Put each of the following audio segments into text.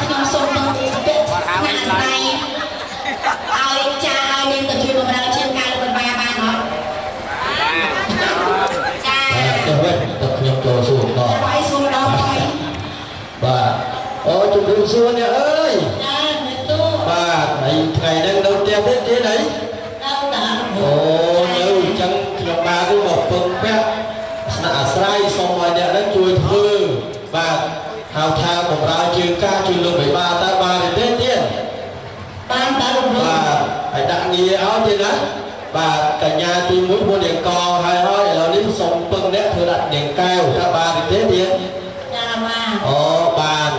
ខ្ញុំសូមទៅស្នាក់ស្ដីឲ្យចាឲ្យមានទៅជួយបម្រើជាងការរបស់បានអត់ចាទៅវិញទៅខ្ញុំចូលសួរតបាយសួរដល់បាយបាទអូជំរាបសួរអ្នកអើយចាមេទូបាទហើយថ្ងៃហ្នឹងនៅផ្ទះទេទៀតអីដល់តាអូនៅអញ្ចឹងខ្ញុំបាទគឺមកពឹងពាក់ស្នាក់អាស្រ័យសូមឲ្យអ្នកហ្នឹងជួយធ្វើបាទហៅថាបម្រើជើងការជួយលោកបីបាតើបានទេទៀតបានតើលោកបាទហើយដាក់ងារឲ្យទៀតណាបាទកញ្ញាទី1មុននាងកហើយឥឡូវនេះសូមពឹងអ្នកធ្វើដាក់នាងកែវថាបានទេទៀតចាបានអូបាន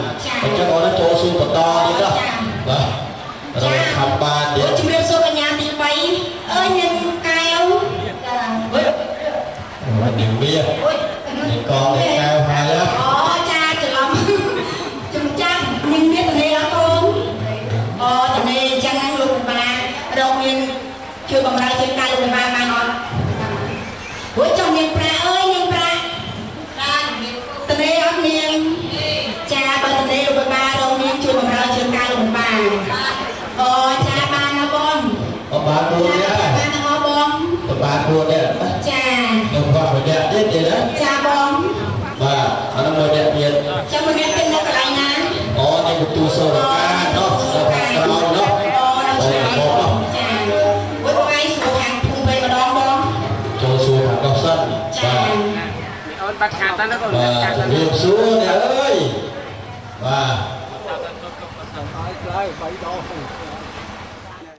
អញ្ចឹងអូនចូលសួរបន្តទៀតណាបាទរកខំបានទៀតជំរាបសួរកញ្ញាទី3អើយនាងកែវចាបាទនាងមាសនាងកនាងកែវហើយអូចាច្រឡំជំចាំនាងមាសតនេអត់កូនអូតនេអញ្ចឹងហ្នឹងលោកបានរកមានជួយបម្រើជួយការលោកបានអត់ព្រោះចង់នាងប្រាអើយនាងប្រាបានតនេអត់នាងចាបើតនេលោកបានរកមានជួយបម្រើជួយការលោកបានអូចាបានណាបងអូបានរួចដែរបានណាបងបានរួចដែរចាខ្ញុំគាត់មួយអ្នកទៀតទេណាចាបងបាទអានោះមួយអ្នកទៀតចាំមួយអ្នកទៀតនៅកន្លែងណាអូនេះបន្ទូសូរការណោះស្ដាប់ក្រោយណោះអូបងចាមួយបាយសួរខាងភូមិវិញម្ដងបងចូលសួរខាងកោះសិនចាអូនបាត់ខាតទៅណាកូនបាទជំរាបសួរអ្នកអើយបាទឲ្យខ្លាយ3ដង